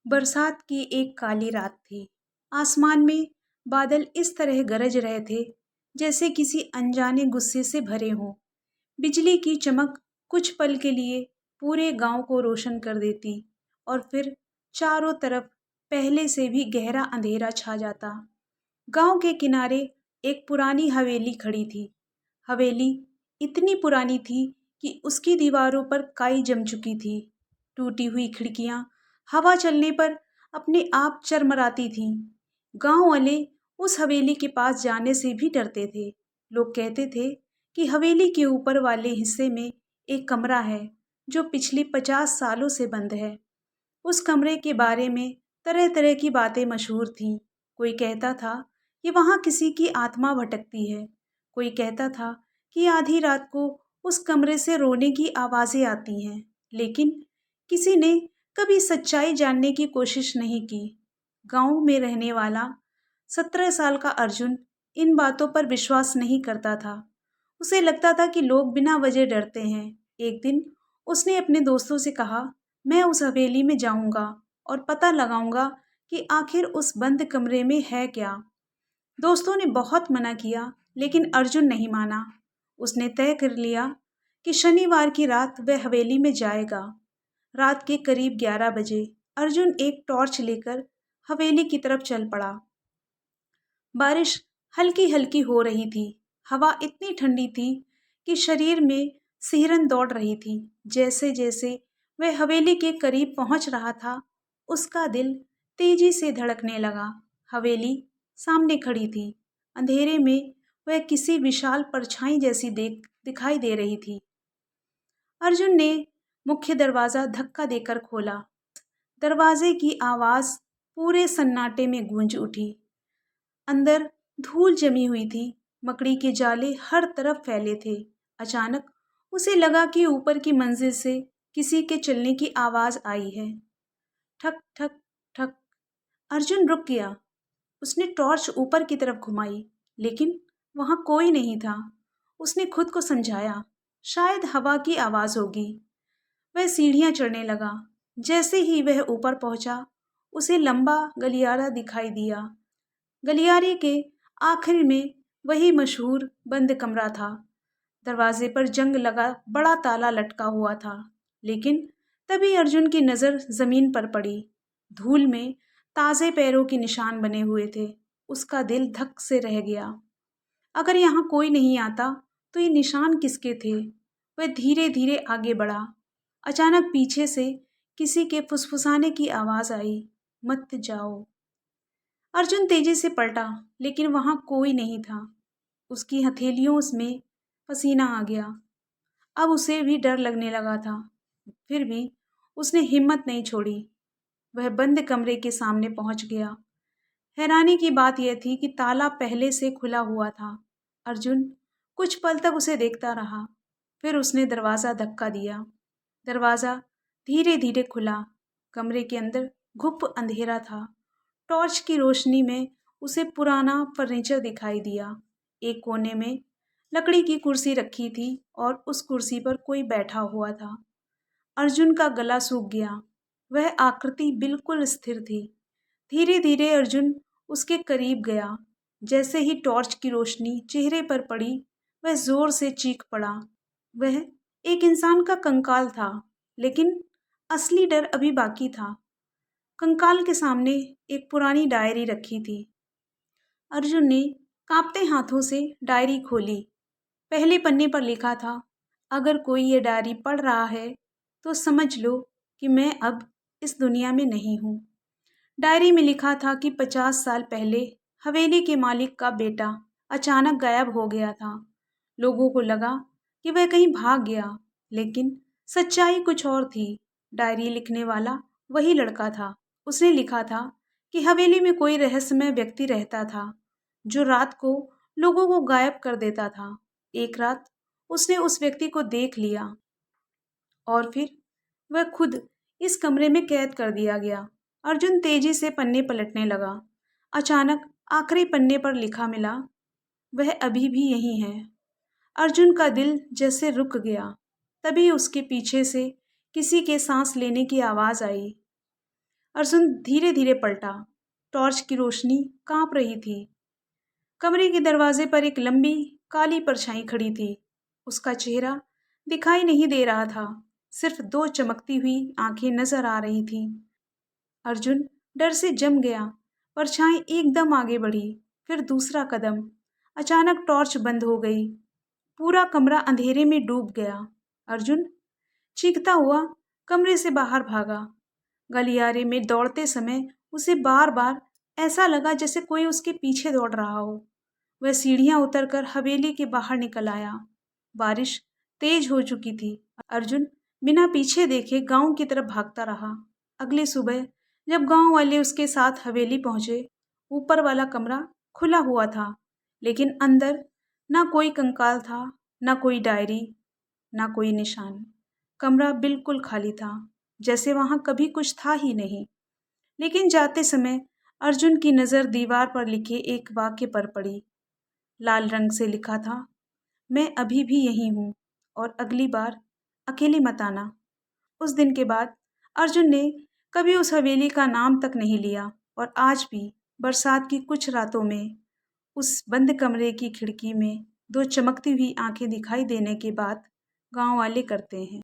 बरसात की एक काली रात थी। आसमान में बादल इस तरह गरज रहे थे जैसे किसी अनजाने गुस्से से भरे हों। बिजली की चमक कुछ पल के लिए पूरे गांव को रोशन कर देती और फिर चारों तरफ पहले से भी गहरा अंधेरा छा जाता। गांव के किनारे एक पुरानी हवेली खड़ी थी। हवेली इतनी पुरानी थी कि उसकी दीवारों पर काई जम चुकी थी। टूटी हुई खिड़कियां हवा चलने पर अपने आप चरमराती थीं। गांव वाले उस हवेली के पास जाने से भी डरते थे। लोग कहते थे कि हवेली के ऊपर वाले हिस्से में एक कमरा है जो पिछले 50 सालों से बंद है। उस कमरे के बारे में तरह तरह की बातें मशहूर थीं। कोई कहता था कि वहाँ किसी की आत्मा भटकती है। कोई कहता था कि आधी रात को उस कमरे से रोने की आवाज़ें आती हैं। लेकिन किसी ने कभी सच्चाई जानने की कोशिश नहीं की। गांव में रहने वाला 17 साल का अर्जुन इन बातों पर विश्वास नहीं करता था। उसे लगता था कि लोग बिना वजह डरते हैं। एक दिन उसने अपने दोस्तों से कहा, मैं उस हवेली में जाऊंगा और पता लगाऊंगा कि आखिर उस बंद कमरे में है क्या। दोस्तों ने बहुत मना किया लेकिन अर्जुन नहीं माना। उसने तय कर लिया कि शनिवार की रात वह हवेली में जाएगा। रात के करीब 11 बजे अर्जुन एक टॉर्च लेकर हवेली की तरफ चल पड़ा। बारिश हल्की हल्की हो रही थी। हवा इतनी ठंडी थी कि शरीर में सिहरन दौड़ रही थी। जैसे जैसे वह हवेली के करीब पहुंच रहा था, उसका दिल तेजी से धड़कने लगा। हवेली सामने खड़ी थी। अंधेरे में वह किसी विशाल परछाई जैसी दिखाई दे रही थी। अर्जुन ने मुख्य दरवाजा धक्का देकर खोला। दरवाजे की आवाज पूरे सन्नाटे में गूंज उठी। अंदर धूल जमी हुई थी। मकड़ी के जाले हर तरफ फैले थे। अचानक उसे लगा कि ऊपर की मंजिल से किसी के चलने की आवाज आई है। ठक ठक ठक। अर्जुन रुक गया। उसने टॉर्च ऊपर की तरफ घुमाई, लेकिन वहां कोई नहीं था। उसने खुद को समझाया, शायद हवा की आवाज होगी। वह सीढ़ियां चढ़ने लगा। जैसे ही वह ऊपर पहुंचा, उसे लंबा गलियारा दिखाई दिया। गलियारे के आखिर में वही मशहूर बंद कमरा था। दरवाजे पर जंग लगा बड़ा ताला लटका हुआ था। लेकिन तभी अर्जुन की नज़र जमीन पर पड़ी। धूल में ताज़े पैरों के निशान बने हुए थे। उसका दिल धक से रह गया। अगर यहाँ कोई नहीं आता तो ये निशान किसके थे? वह धीरे धीरे आगे बढ़ा। अचानक पीछे से किसी के फुसफुसाने की आवाज़ आई, मत जाओ। अर्जुन तेजी से पलटा, लेकिन वहां कोई नहीं था। उसकी हथेलियों में पसीना आ गया। अब उसे भी डर लगने लगा था। फिर भी उसने हिम्मत नहीं छोड़ी। वह बंद कमरे के सामने पहुंच गया। हैरानी की बात यह थी कि ताला पहले से खुला हुआ था। अर्जुन कुछ पल तक उसे देखता रहा। फिर उसने दरवाज़ा धक्का दिया। दरवाज़ा धीरे धीरे खुला। कमरे के अंदर घुप अंधेरा था। टॉर्च की रोशनी में उसे पुराना फर्नीचर दिखाई दिया। एक कोने में लकड़ी की कुर्सी रखी थी और उस कुर्सी पर कोई बैठा हुआ था। अर्जुन का गला सूख गया। वह आकृति बिल्कुल स्थिर थी। धीरे धीरे अर्जुन उसके करीब गया। जैसे ही टॉर्च की रोशनी चेहरे पर पड़ी, वह जोर से चीख पड़ा। वह एक इंसान का कंकाल था, लेकिन असली डर अभी बाकी था। कंकाल के सामने एक पुरानी डायरी रखी थी। अर्जुन ने कांपते हाथों से डायरी खोली। पहले पन्ने पर लिखा था, अगर कोई ये डायरी पढ़ रहा है तो समझ लो कि मैं अब इस दुनिया में नहीं हूँ। डायरी में लिखा था कि 50 साल पहले हवेली के मालिक का बेटा अचानक गायब हो गया था। लोगों को लगा कि वह कहीं भाग गया, लेकिन सच्चाई कुछ और थी। डायरी लिखने वाला वही लड़का था। उसने लिखा था कि हवेली में कोई रहस्यमय व्यक्ति रहता था जो रात को लोगों को गायब कर देता था। एक रात उसने उस व्यक्ति को देख लिया और फिर वह खुद इस कमरे में कैद कर दिया गया। अर्जुन तेजी से पन्ने पलटने लगा। अचानक आखिरी पन्ने पर लिखा मिला, वह अभी भी यही है। अर्जुन का दिल जैसे रुक गया। तभी उसके पीछे से किसी के सांस लेने की आवाज़ आई। अर्जुन धीरे धीरे पलटा। टॉर्च की रोशनी कांप रही थी। कमरे के दरवाजे पर एक लंबी काली परछाई खड़ी थी। उसका चेहरा दिखाई नहीं दे रहा था, सिर्फ दो चमकती हुई आंखें नजर आ रही थीं। अर्जुन डर से जम गया। परछाई एकदम आगे बढ़ी, फिर दूसरा कदम। अचानक टॉर्च बंद हो गई। पूरा कमरा अंधेरे में डूब गया। अर्जुन चीखता हुआ कमरे से बाहर भागा। गलियारे में दौड़ते समय उसे बार बार ऐसा लगा जैसे कोई उसके पीछे दौड़ रहा हो। वह सीढ़ियां उतरकर हवेली के बाहर निकल आया। बारिश तेज हो चुकी थी। अर्जुन बिना पीछे देखे गांव की तरफ भागता रहा। अगली सुबह जब गांव वाले उसके साथ हवेली पहुंचे, ऊपर वाला कमरा खुला हुआ था, लेकिन अंदर ना कोई कंकाल था, ना कोई डायरी, ना कोई निशान। कमरा बिल्कुल खाली था, जैसे वहां कभी कुछ था ही नहीं। लेकिन जाते समय अर्जुन की नज़र दीवार पर लिखे एक वाक्य पर पड़ी। लाल रंग से लिखा था, मैं अभी भी यहीं हूँ और अगली बार अकेले मत आना। उस दिन के बाद अर्जुन ने कभी उस हवेली का नाम तक नहीं लिया और आज भी बरसात की कुछ रातों में उस बंद कमरे की खिड़की में दो चमकती हुई आंखें दिखाई देने के बाद गांव वाले करते हैं।